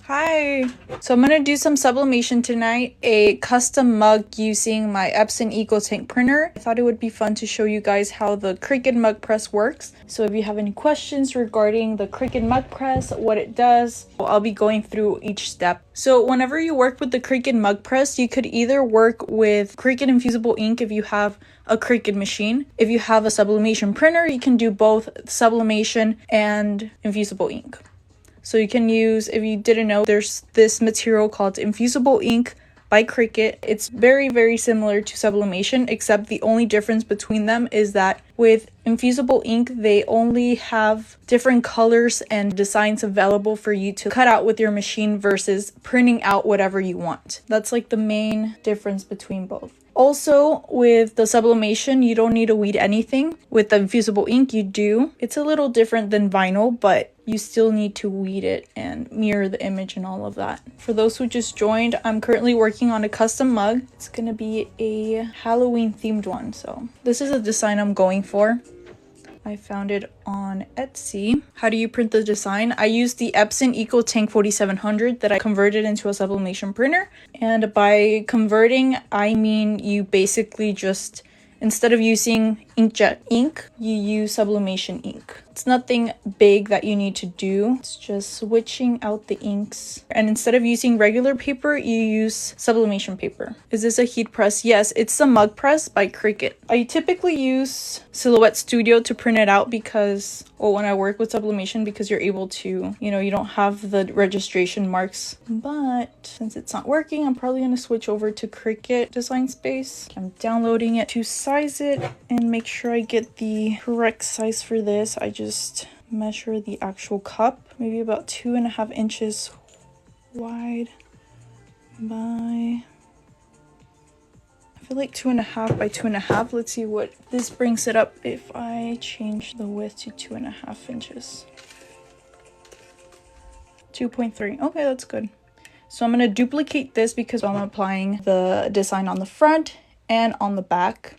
Hi! So I'm going to do some sublimation tonight, a custom mug using my Epson EcoTank printer. I thought it would be fun to show you guys how the Cricut Mug Press works. So if you have any questions regarding the Cricut Mug Press, what it does, I'll be going through each step. So whenever you work with the Cricut Mug Press, you could either work with Cricut infusible ink if you have a Cricut machine. If you have a sublimation printer, you can do both sublimation and infusible ink. So you can use, if you didn't know, there's this material called infusible ink by Cricut. It's very, very similar to sublimation, except the only difference between them is that with infusible ink, they only have different colors and designs available for you to cut out with your machine versus printing out whatever you want. That's like the main difference between both. Also, with the sublimation, you don't need to weed anything. With the infusible ink, you do. It's a little different than vinyl, but you still need to weed it and mirror the image and all of that. For those who just joined, I'm currently working on a custom mug. It's gonna be a Halloween themed one. So this is a design I'm going for. I found it on Etsy. How do you print the design? I used the Epson EcoTank 4700 that I converted into a sublimation printer. And by converting, I mean you basically just, instead of using inkjet ink, you use sublimation ink. It's nothing big that you need to do. It's just switching out the inks. And instead of using regular paper, you use sublimation paper. Is this a heat press? Yes, it's the Mug Press by Cricut. I typically use Silhouette Studio to print it out because, well, when I work with sublimation, because you're able to, you don't have the registration marks. But since it's not working, I'm probably going to switch over to Cricut Design Space. I'm downloading it to size it and make sure I get the correct size for this. I just measure the actual cup, maybe about 2.5 inches wide by, I feel like 2.5 by 2.5. Let's see what this brings it up if I change the width to 2.5 inches. 2.3. Okay, that's good. So I'm going to duplicate this because I'm applying the design on the front and on the back.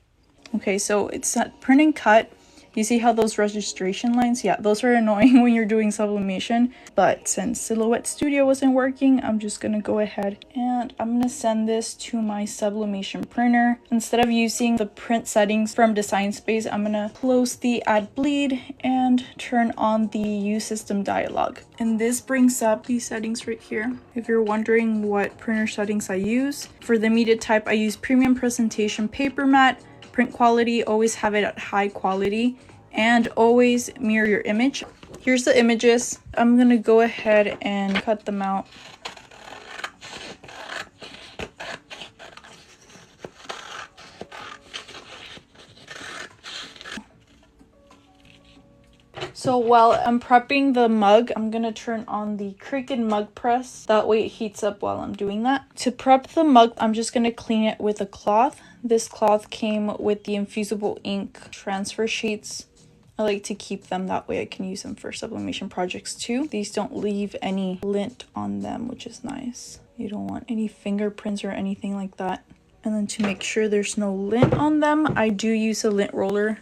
Okay, so it's not print and cut. You see how those registration lines? Yeah, those are annoying when you're doing sublimation. But since Silhouette Studio wasn't working, I'm just going to go ahead and I'm going to send this to my sublimation printer. Instead of using the print settings from Design Space, I'm going to close the Add Bleed and turn on the Use System dialog. And this brings up these settings right here. If you're wondering what printer settings I use, for the media type, I use Premium Presentation Paper Matte. Print quality, always have it at high quality, and always mirror your image. Here's the images. I'm gonna go ahead and cut them out. So while I'm prepping the mug, I'm gonna turn on the Cricut Mug Press. That way it heats up while I'm doing that. To prep the mug, I'm just gonna clean it with a cloth. This cloth came with the infusible ink transfer sheets. I like to keep them, that way I can use them for sublimation projects too. These don't leave any lint on them, which is nice. You don't want any fingerprints or anything like that. And then to make sure there's no lint on them, I do use a lint roller.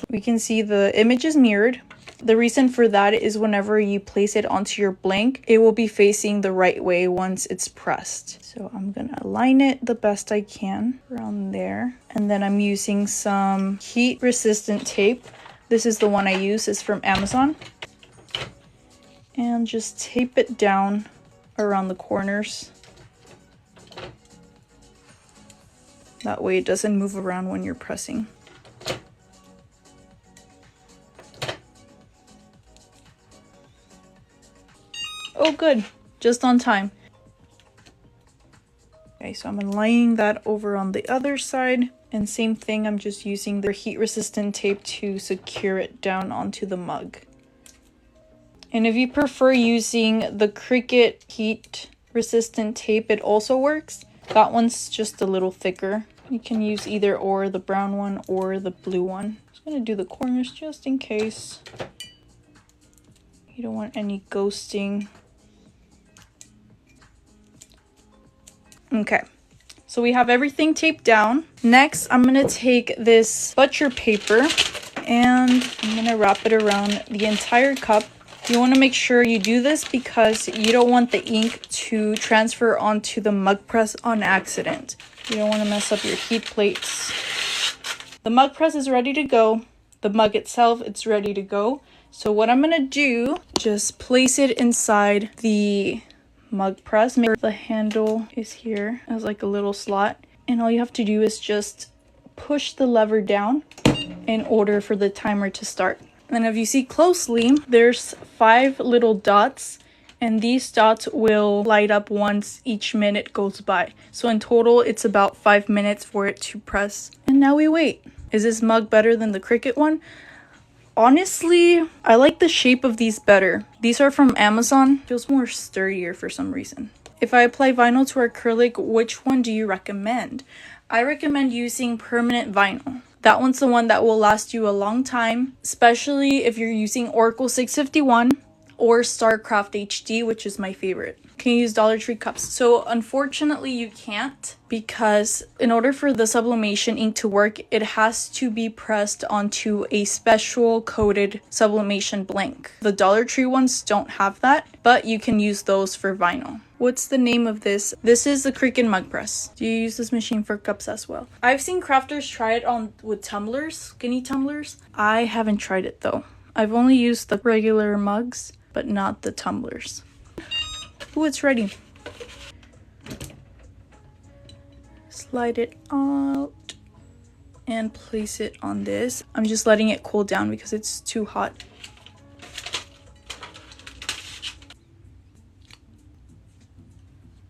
We can see the image is mirrored. The reason for that is whenever you place it onto your blank, it will be facing the right way once it's pressed. So I'm gonna align it the best I can around there. And then I'm using some heat resistant tape. This is the one I use, it's from Amazon. And just tape it down around the corners. That way it doesn't move around when you're pressing. Oh, good. Just on time. Okay, so I'm aligning that over on the other side. And same thing, I'm just using the heat-resistant tape to secure it down onto the mug. And if you prefer using the Cricut heat-resistant tape, it also works. That one's just a little thicker. You can use either or, the brown one or the blue one. I'm just going to do the corners just in case. You don't want any ghosting. Okay, so we have everything taped down. Next, I'm gonna take this butcher paper And I'm gonna wrap it around the entire cup. You want to make sure you do this because you don't want the ink to transfer onto the mug press on accident. You don't want to mess up your heat plates. The mug press is ready to go. The mug itself, it's ready to go. So what I'm gonna do, just place it inside the mug press. Make sure the handle is here as like a little slot. And all you have to do is just push the lever down in order for the timer to start. And if you see closely, there's 5 little dots, and these dots will light up once each minute goes by. So in total, it's about 5 minutes for it to press. And now we wait. Is this mug better than the Cricut one? Honestly, I like the shape of these better. These are from Amazon. Feels more sturdier for some reason. If I apply vinyl to acrylic, which one do you recommend? I recommend using permanent vinyl. That one's the one that will last you a long time, especially if you're using Oracle 651 or StarCraft HD, which is my favorite. Can you use Dollar Tree cups? So unfortunately you can't, because in order for the sublimation ink to work, it has to be pressed onto a special coated sublimation blank. The Dollar Tree ones don't have that, but you can use those for vinyl. What's the name of this? This is the Cricut Mug Press. Do you use this machine for cups as well? I've seen crafters try it on with tumblers, skinny tumblers. I haven't tried it though. I've only used the regular mugs, but not the tumblers. Ooh, it's ready. Slide it out and place it on this. I'm just letting it cool down because it's too hot.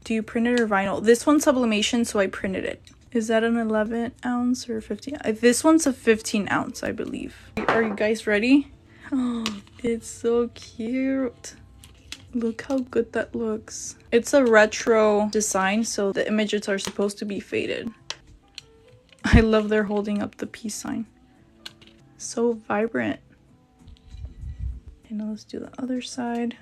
Do you print it or vinyl? This one's sublimation, so I printed it. Is that an 11 ounce or 15? This one's a 15 ounce, I believe. Are you guys ready? Oh, it's so cute. Look how good that looks. It's a retro design, so the images are supposed to be faded. I love they're holding up the peace sign. So vibrant. And now let's do the other side.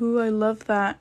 Ooh, I love that.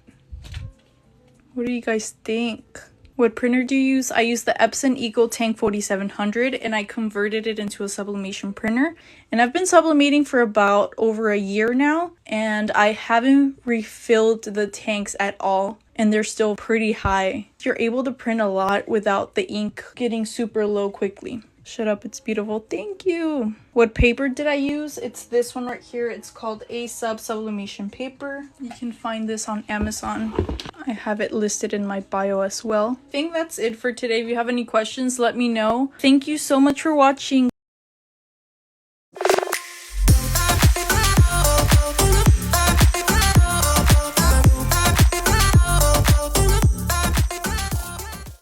What do you guys think? What printer do you use? I use the Epson EcoTank 4700, and I converted it into a sublimation printer. And I've been sublimating for about over a year now, and I haven't refilled the tanks at all, and they're still pretty high. You're able to print a lot without the ink getting super low quickly. Shut up, it's beautiful. Thank you. What paper did I use? It's this one right here. It's called Sublimation Paper. You can find this on Amazon. I have it listed in my bio as well. I think that's it for today. If you have any questions, let me know. Thank you so much for watching.